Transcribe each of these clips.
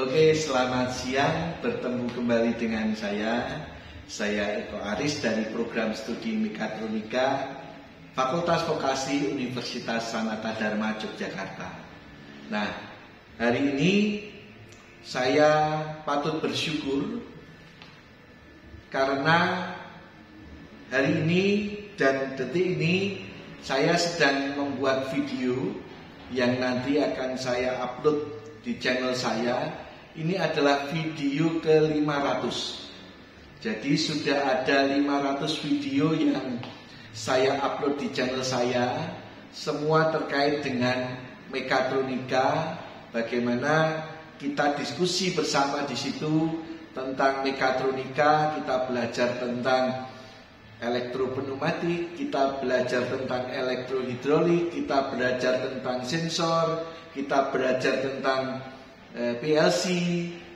Oke, selamat siang. Bertemu kembali dengan saya Eko Aris dari program studi Mekatronika Fakultas Vokasi Universitas Sanata Dharma Yogyakarta. Nah, hari ini saya patut bersyukur karena hari ini dan detik ini saya sedang membuat video yang nanti akan saya upload di channel saya. Ini adalah video ke-500. Jadi sudah ada 500 video yang saya upload di channel saya, semua terkait dengan mekatronika, bagaimana kita diskusi bersama di situ tentang mekatronika, kita belajar tentang elektropneumatik, kita belajar tentang elektrohidrolik, kita belajar tentang sensor, kita belajar tentang PLC,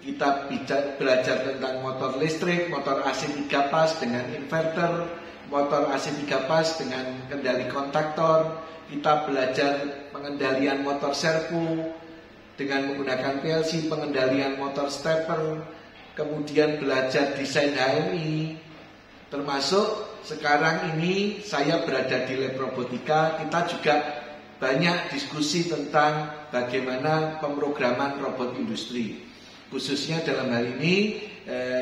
kita belajar tentang motor listrik, motor AC 3 pas dengan inverter, motor AC 3 pas dengan kendali kontaktor, kita belajar pengendalian motor servo dengan menggunakan PLC, pengendalian motor stepper, kemudian belajar desain HMI, termasuk sekarang ini saya berada di lab robotika. Kita juga banyak diskusi tentang bagaimana pemrograman robot industri. Khususnya dalam hal ini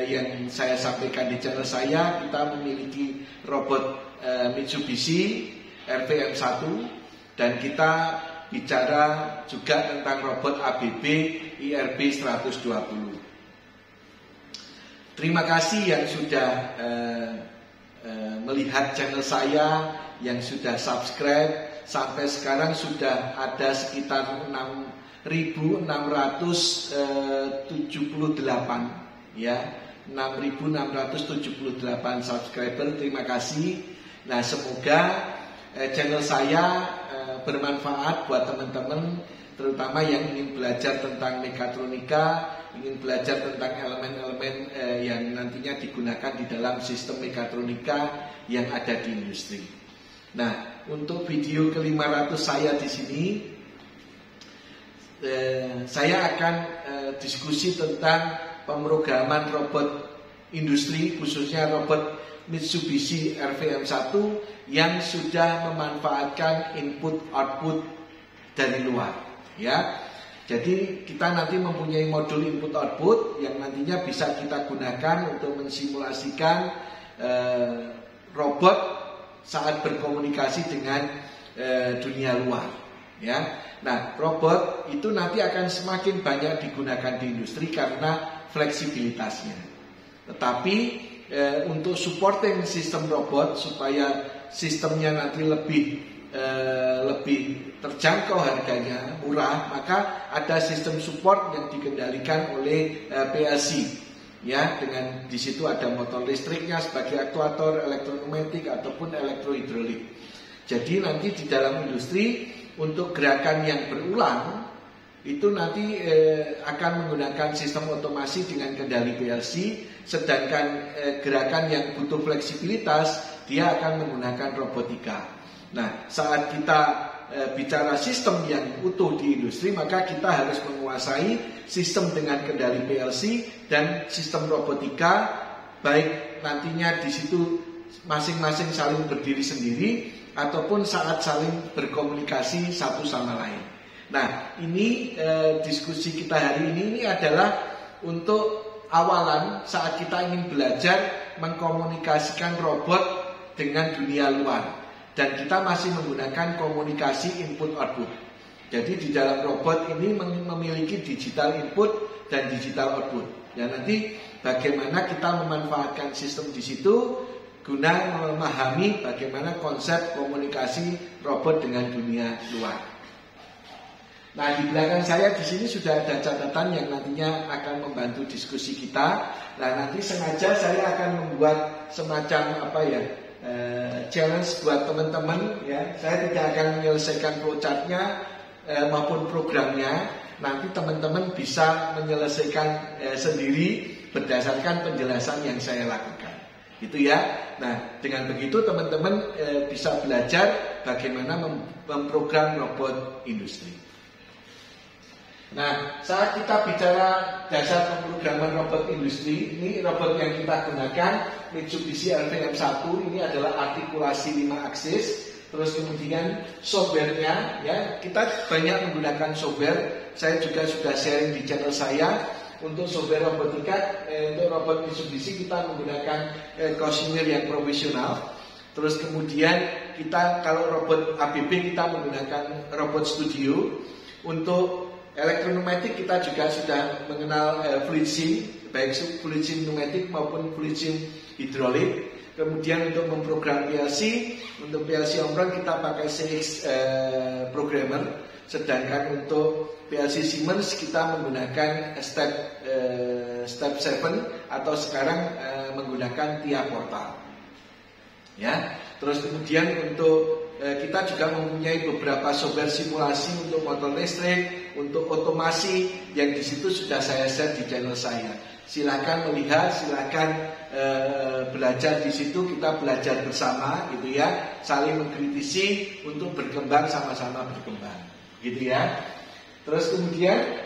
yang saya sampaikan di channel saya, kita memiliki robot Mitsubishi RVM1 dan kita bicara juga tentang robot ABB IRB 120. Terima kasih yang sudah melihat channel saya, yang sudah subscribe. Sampai sekarang sudah ada sekitar 6.678 ya, 6.678 subscriber. Terima kasih. Nah, semoga channel saya bermanfaat buat teman-teman, terutama yang ingin belajar tentang mekatronika, ingin belajar tentang elemen-elemen yang nantinya digunakan di dalam sistem mekatronika yang ada di industri. Nah, untuk video ke-500 saya di sini, saya akan diskusi tentang pemrograman robot industri, khususnya robot Mitsubishi RVM1 yang sudah memanfaatkan input-output dari luar. Ya, jadi kita nanti mempunyai modul input-output yang nantinya bisa kita gunakan untuk mensimulasikan robot saat berkomunikasi dengan dunia luar, ya. Nah, robot itu nanti akan semakin banyak digunakan di industri karena fleksibilitasnya. Tetapi untuk supporting sistem robot supaya sistemnya nanti lebih terjangkau harganya, murah, maka ada sistem support yang dikendalikan oleh PLC. Ya, dengan di situ ada motor listriknya sebagai aktuator, elektropneumatik ataupun elektrohidrolik. Jadi nanti di dalam industri untuk gerakan yang berulang itu nanti akan menggunakan sistem otomasi dengan kendali PLC, sedangkan gerakan yang butuh fleksibilitas dia akan menggunakan robotika. Nah, saat kita bicara sistem yang utuh di industri, maka kita harus menguasai sistem dengan kendali PLC dan sistem robotika, baik nantinya di situ masing-masing saling berdiri sendiri ataupun saat saling berkomunikasi satu sama lain. Nah, ini diskusi kita hari ini adalah untuk awalan saat kita ingin belajar mengkomunikasikan robot dengan dunia luar. Dan kita masih menggunakan komunikasi input-output. Jadi di dalam robot ini memiliki digital input dan digital output. Ya, nanti bagaimana kita memanfaatkan sistem di situ guna memahami bagaimana konsep komunikasi robot dengan dunia luar. Nah, di belakang saya di sini sudah ada catatan yang nantinya akan membantu diskusi kita. Nah, nanti sengaja saya akan membuat semacam challenge buat teman-teman, ya. Saya tidak akan menyelesaikan flowchartnya maupun programnya. Nanti teman-teman bisa menyelesaikan sendiri berdasarkan penjelasan yang saya lakukan, gitu ya. Nah, dengan begitu teman-teman bisa belajar bagaimana memprogram robot industri. Nah, saat kita bicara dasar pemrograman robot industri, ini robot yang kita gunakan Mitsubishi LVM1, ini adalah artikulasi 5 aksis. Terus kemudian softwarenya, ya kita banyak menggunakan software. Saya juga sudah sharing di channel saya untuk software robotika. Untuk robot Mitsubishi kita menggunakan Casimir yang profesional. Terus kemudian kita kalau robot ABB kita menggunakan robot studio. Untuk elektronumetik kita juga sudah mengenal fluid sim, baik fluid sim pneumatik maupun fluid sim hidrolik. Kemudian untuk memprogram PLC, untuk PLC Omron kita pakai CX Programmer. Sedangkan untuk PLC Siemens kita menggunakan Step 7 atau sekarang menggunakan TIA Portal. Ya, terus kemudian untuk kita juga mempunyai beberapa software simulasi untuk motor listrik, untuk otomasi yang di situ sudah saya share di channel saya. Silakan melihat, silakan belajar di situ, kita belajar bersama, gitu ya, saling mengkritisi untuk berkembang, sama-sama berkembang, gitu ya. Terus kemudian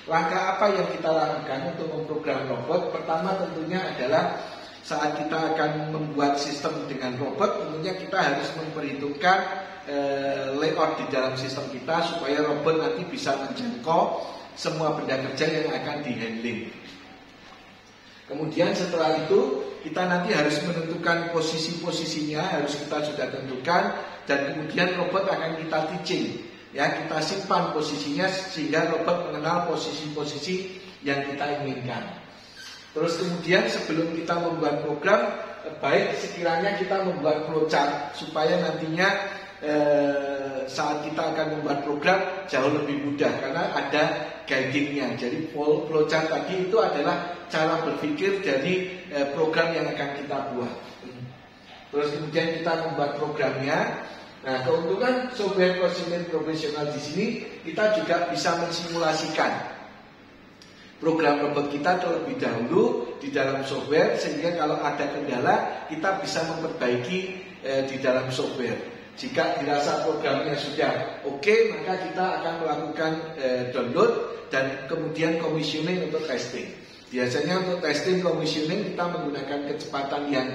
langkah apa yang kita lakukan untuk memprogram robot? Pertama tentunya adalah saat kita akan membuat sistem dengan robot, tentunya kita harus memperhitungkan layout di dalam sistem kita supaya robot nanti bisa menjangkau semua benda kerja yang akan di-handling. Kemudian setelah itu kita nanti harus menentukan posisi-posisinya, harus kita sudah tentukan, dan kemudian robot akan kita teaching, ya kita simpan posisinya sehingga robot mengenal posisi-posisi yang kita inginkan. Terus kemudian sebelum kita membuat program, baik sekiranya kita membuat flowchart supaya nantinya saat kita akan membuat program jauh lebih mudah karena ada guidingnya. Jadi flowchart tadi itu adalah cara berpikir dari program yang akan kita buat. Terus kemudian kita membuat programnya. Nah, keuntungan software Casimir profesional di sini kita juga bisa mensimulasikan program robot kita terlebih dahulu di dalam software sehingga kalau ada kendala kita bisa memperbaiki di dalam software. Jika dirasa programnya sudah oke, maka kita akan melakukan download dan kemudian commissioning untuk testing. Biasanya untuk testing commissioning kita menggunakan kecepatan yang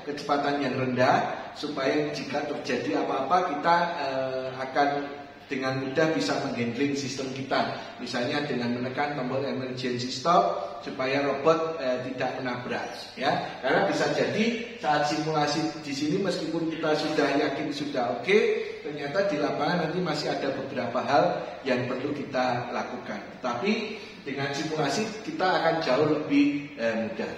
kecepatan yang rendah supaya jika terjadi apa-apa kita akan dengan mudah bisa menghandling sistem kita. Misalnya dengan menekan tombol emergency stop supaya robot tidak menabrak, ya. Karena bisa jadi saat simulasi di sini meskipun kita sudah yakin sudah oke, ternyata di lapangan nanti masih ada beberapa hal yang perlu kita lakukan. Tapi dengan simulasi kita akan jauh lebih mudah.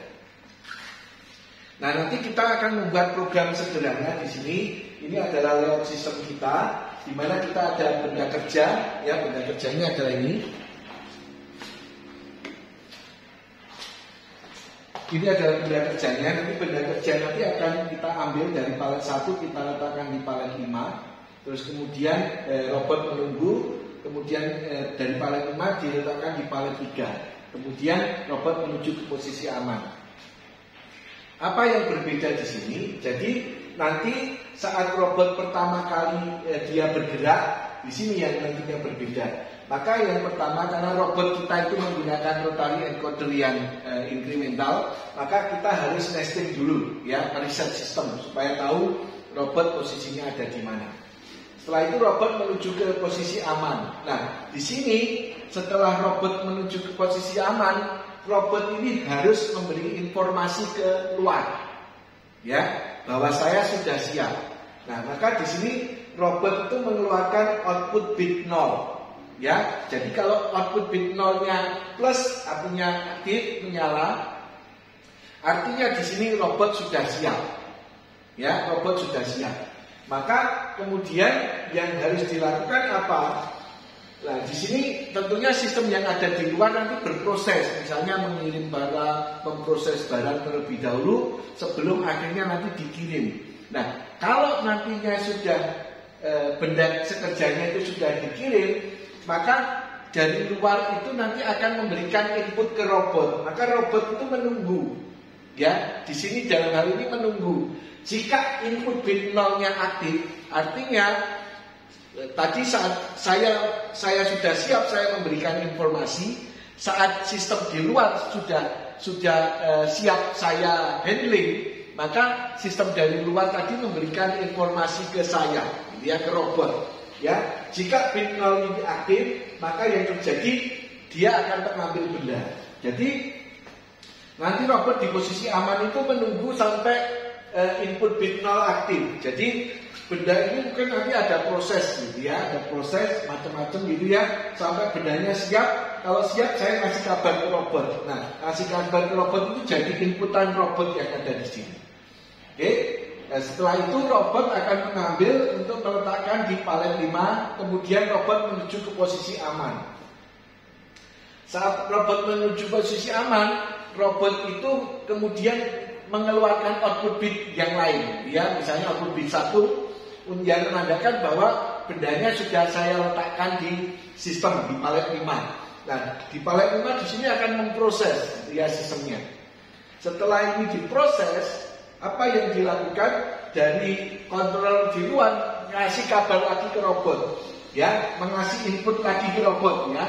Nah, nanti kita akan membuat program sederhana di sini. Ini adalah layout sistem kita, di mana kita ada benda kerja, ya benda kerjanya adalah ini. Ini adalah benda kerjanya. Nanti benda kerja nanti akan kita ambil dari palet 1 kita letakkan di palet 5. Terus kemudian robot menunggu. Kemudian dari palet 5 diletakkan di palet 3. Kemudian robot menuju ke posisi aman. Apa yang berbeda di sini? Jadi nanti saat robot pertama kali dia bergerak, di sini yang nantinya berbeda. Maka yang pertama karena robot kita itu menggunakan rotary encoder yang incremental, maka kita harus nesting dulu, ya, reset sistem supaya tahu robot posisinya ada di mana. Setelah itu robot menuju ke posisi aman. Nah, di sini setelah robot menuju ke posisi aman, robot ini harus memberi informasi ke luar, ya, bahwa saya sudah siap. Nah, maka di sini robot itu mengeluarkan output bit 0, ya. Jadi kalau output bit 0-nya plus, artinya aktif, menyala, artinya di sini robot sudah siap, ya, robot sudah siap. Maka kemudian yang harus dilakukan apa? Nah, di sini tentunya sistem yang ada di luar nanti berproses, misalnya mengirim barang, memproses barang terlebih dahulu sebelum akhirnya nanti dikirim. Nah, kalau nantinya sudah benda sekerjanya itu sudah dikirim, maka dari luar itu nanti akan memberikan input ke robot. Maka robot itu menunggu, ya. Di sini dalam hal ini menunggu. Jika input bit 0-nya aktif, artinya Tadi saat saya sudah siap, saya memberikan informasi. Saat sistem di luar sudah siap saya handling, maka sistem dari luar tadi memberikan informasi ke saya, ke robot. Ya, jika bit 0 ini aktif, maka yang terjadi dia akan mengambil benda. Jadi nanti robot di posisi aman itu menunggu sampai input bit 0 aktif. Jadi benda ini mungkin nanti ada proses gitu ya, ada proses macam-macam gitu ya, sampai bendanya siap. Kalau siap saya kasih kabar ke robot. Nah, kasih kabar ke robot itu jadi inputan robot yang ada di sini. Oke. Nah, setelah itu robot akan mengambil untuk meletakkan di palet 5, kemudian robot menuju ke posisi aman. Saat robot menuju posisi aman, robot itu kemudian mengeluarkan output bit yang lain. Ya, misalnya output bit 1 yang menandakan bahwa bendanya sudah saya letakkan di sistem di palet 5. Nah, di palet 5 di sini akan memproses ya sistemnya. Setelah ini diproses, apa yang dilakukan dari kontrol di luar, ngasih kabar lagi ke robot, ya, mengasih input lagi ke robot, ya.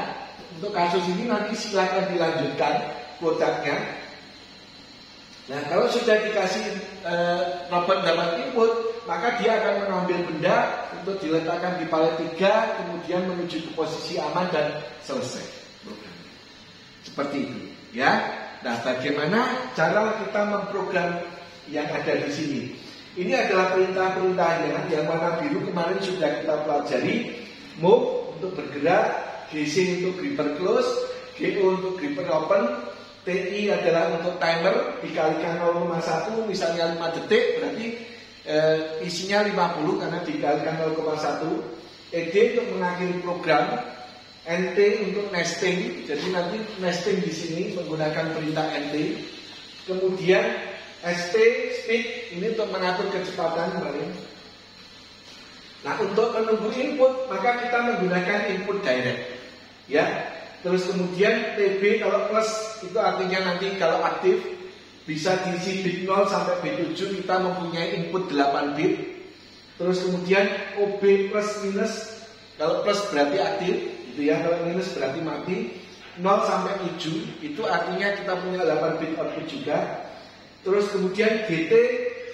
Untuk kasus ini nanti silakan dilanjutkan kodaknya. Nah, kalau sudah dikasih robot dapat input, maka dia akan mengambil benda untuk diletakkan di palet 3, kemudian menuju ke posisi aman dan selesai. Seperti itu, ya. Nah, bagaimana cara kita memprogram yang ada di sini? Ini adalah perintah-perintahnya. Yang warna biru kemarin sudah kita pelajari. Move untuk bergerak, GC untuk gripper close, GO untuk gripper open, TI adalah untuk timer dikalikan 0,1, misalnya 5 detik, berarti isinya 50 karena dikalikan 0,1. ED untuk mengakhiri program, NT untuk nesting, jadi nanti nesting di sini menggunakan perintah NT. Kemudian ST speed ini untuk mengatur kecepatan kemarin. Nah, untuk menunggu input maka kita menggunakan input direct, ya. Terus kemudian TB kalau plus itu artinya nanti kalau aktif bisa diisi bit 0 sampai bit 7, kita mempunyai input 8 bit. Terus kemudian OB plus minus, kalau plus berarti aktif gitu ya, kalau minus berarti mati. 0 sampai 7 itu artinya kita punya 8 bit output juga. Terus kemudian GT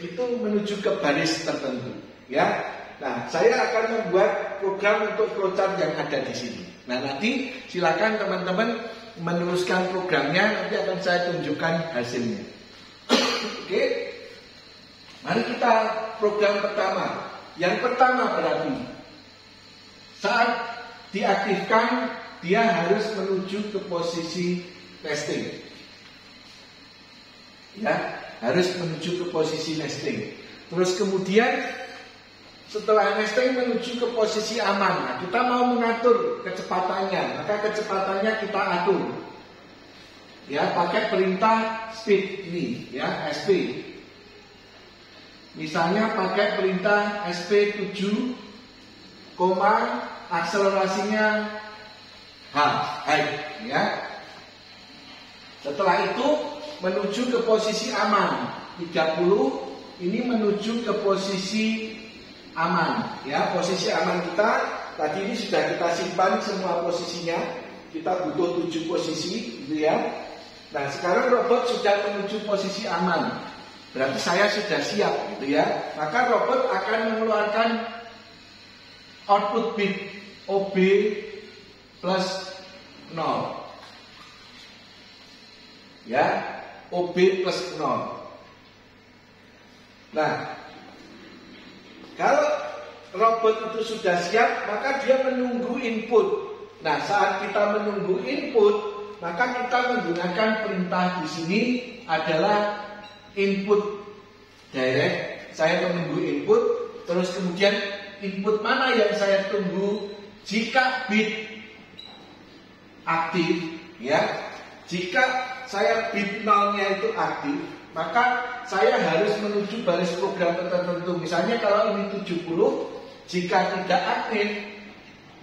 itu menuju ke baris tertentu, ya. Nah, saya akan membuat program untuk flowchart yang ada di sini. Nah, nanti silakan teman-teman meneruskan programnya, nanti akan saya tunjukkan hasilnya. Oke. Mari kita program pertama. Yang pertama berarti saat diaktifkan dia harus menuju ke posisi nesting. Ya, harus menuju ke posisi nesting. Terus kemudian setelah nesting menuju ke posisi aman. Nah, kita mau mengatur kecepatannya, maka kecepatannya kita atur. Ya, pakai perintah speed ini, ya, SP. Misalnya pakai perintah SP7, akselerasinya H, ya. Setelah itu menuju ke posisi aman 30, ini menuju ke posisi aman, ya. Posisi aman kita tadi ini sudah kita simpan semua posisinya. Kita butuh 7 posisi gitu ya. Nah, sekarang robot sudah menuju posisi aman, berarti saya sudah siap gitu ya. Maka robot akan mengeluarkan output bit OB plus 0, ya, OB plus 0. Nah, kalau robot itu sudah siap, maka dia menunggu input. Nah, saat kita menunggu input, maka kita menggunakan perintah di sini adalah input direct. Saya menunggu input, terus kemudian input mana yang saya tunggu? Jika bit aktif, ya. Jika saya bit 0-nya itu aktif, maka saya harus menuju baris program tertentu. Misalnya kalau ini 70, jika tidak aktif,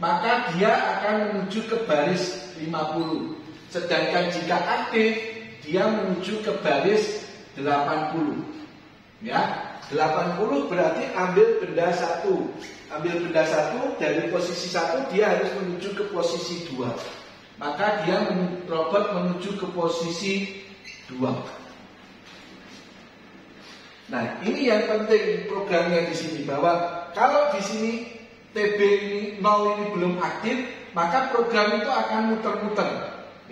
maka dia akan menuju ke baris 50. Sedangkan jika aktif, dia menuju ke baris 80. Ya, 80 berarti ambil benda 1. Ambil benda 1 dari posisi 1 dia harus menuju ke posisi 2. Maka robot menuju ke posisi 2. Nah, ini yang penting programnya di sini, bahwa kalau di sini TB ini 0 ini belum aktif, maka program itu akan muter-muter.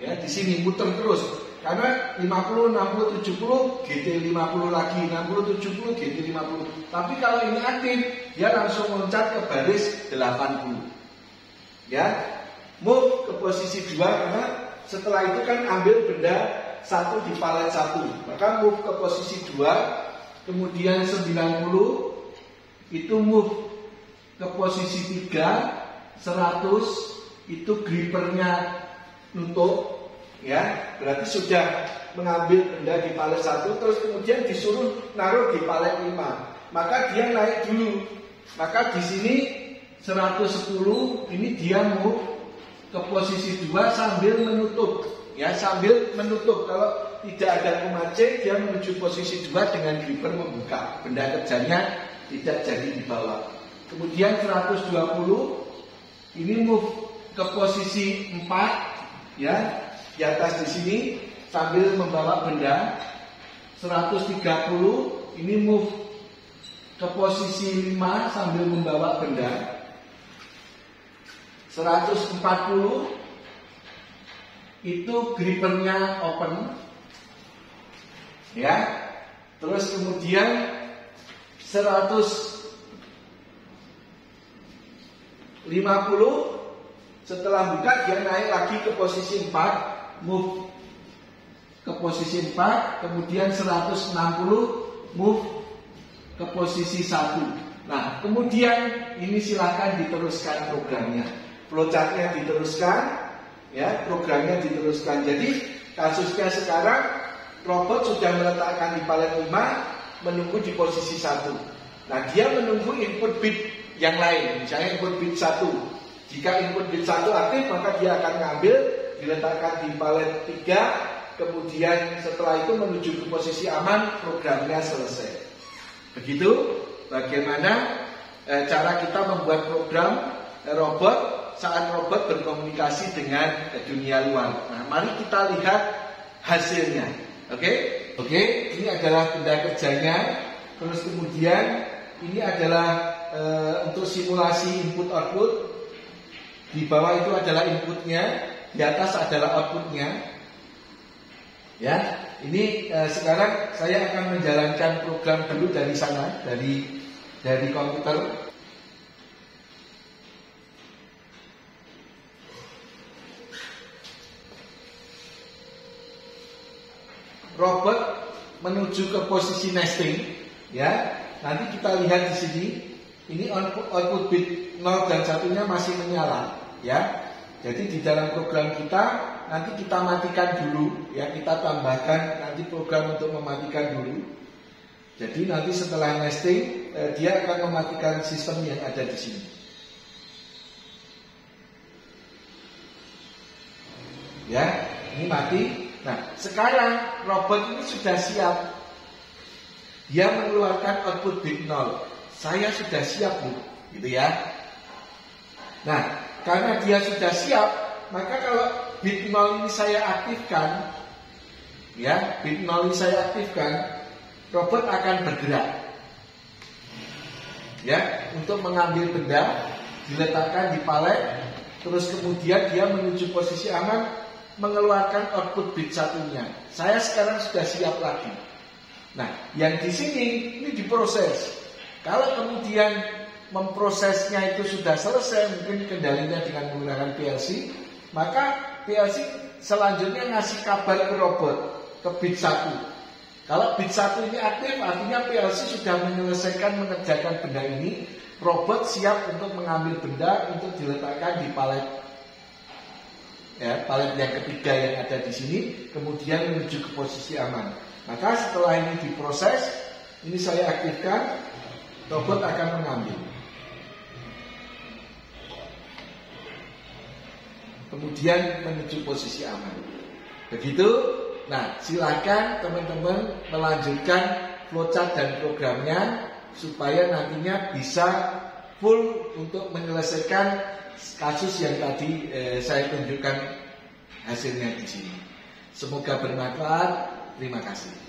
Ya, di sini muter terus. Karena 50, 60, 70, GT 50 lagi, 60, 70, GT 50. Tapi kalau ini aktif, dia langsung loncat ke baris 80. Ya, move ke posisi 2 karena setelah itu kan ambil benda 1 di palet 1. Maka move ke posisi 2. Kemudian 90 itu move ke posisi 3, 100 itu grippernya nutup, ya, berarti sudah mengambil benda di palet 1, terus kemudian disuruh naruh di palet 5, maka dia naik dulu, maka di sini 110 ini dia move ke posisi 2 sambil menutup, ya, sambil menutup. Kalau tidak ada pemancing, dia menuju posisi 2 dengan gripper membuka. Benda kerjanya tidak jadi dibawa. Kemudian 120 ini move ke posisi 4, ya, di atas di sini sambil membawa benda. 130 ini move ke posisi 5 sambil membawa benda. 140 itu grippernya open. Ya, terus kemudian 150 setelah buka dia naik lagi ke posisi 4, move ke posisi 4, kemudian 160 move ke posisi 1. Nah, kemudian ini silakan diteruskan programnya, flowchartnya diteruskan, ya, programnya diteruskan. Jadi kasusnya sekarang robot sudah meletakkan di palet 5, menunggu di posisi 1. Nah, dia menunggu input bit yang lain, misalnya input bit 1. Jika input bit 1 aktif, maka dia akan ngambil, diletakkan di palet 3, kemudian setelah itu menuju ke posisi aman, programnya selesai. Begitu bagaimana cara kita membuat program robot saat robot berkomunikasi dengan dunia luar. Nah, mari kita lihat hasilnya. Oke, ini adalah benda kerjanya. Terus kemudian ini adalah untuk simulasi input output. Di bawah itu adalah inputnya, di atas adalah outputnya. Ya, ini sekarang saya akan menjalankan program dulu dari sana, dari komputer. Robot menuju ke posisi nesting, ya. Nanti kita lihat di sini, ini output bit 0 dan 1-nya masih menyala, ya. Jadi di dalam program kita nanti kita matikan dulu, ya. Kita tambahkan nanti program untuk mematikan dulu. Jadi nanti setelah nesting, dia akan mematikan sistem yang ada di sini. Ya, ini mati. Nah, sekarang robot ini sudah siap. Dia mengeluarkan output bit 0. Saya sudah siap, Bu. Gitu ya. Nah, karena dia sudah siap, maka kalau bit 0 ini saya aktifkan, ya, bit 0 ini saya aktifkan, robot akan bergerak. Ya, untuk mengambil benda, diletakkan di palet, terus kemudian dia menuju posisi aman, mengeluarkan output bit 1-nya. Saya sekarang sudah siap lagi. Nah, yang di sini ini diproses. Kalau kemudian memprosesnya itu sudah selesai, mungkin kendalinya dengan menggunakan PLC, maka PLC selanjutnya ngasih kabar ke robot, ke bit 1. Kalau bit 1 ini aktif, artinya PLC sudah menyelesaikan mengerjakan benda ini. Robot siap untuk mengambil benda untuk diletakkan di palet. Ya, palet yang ketiga yang ada di sini, kemudian menuju ke posisi aman. Maka setelah ini diproses, ini saya aktifkan, robot akan mengambil. Kemudian menuju posisi aman. Begitu. Nah, silakan teman-teman melanjutkan flowchart dan programnya supaya nantinya bisa full untuk menyelesaikan kasus yang tadi saya tunjukkan hasilnya di sini. Semoga bermanfaat. Terima kasih.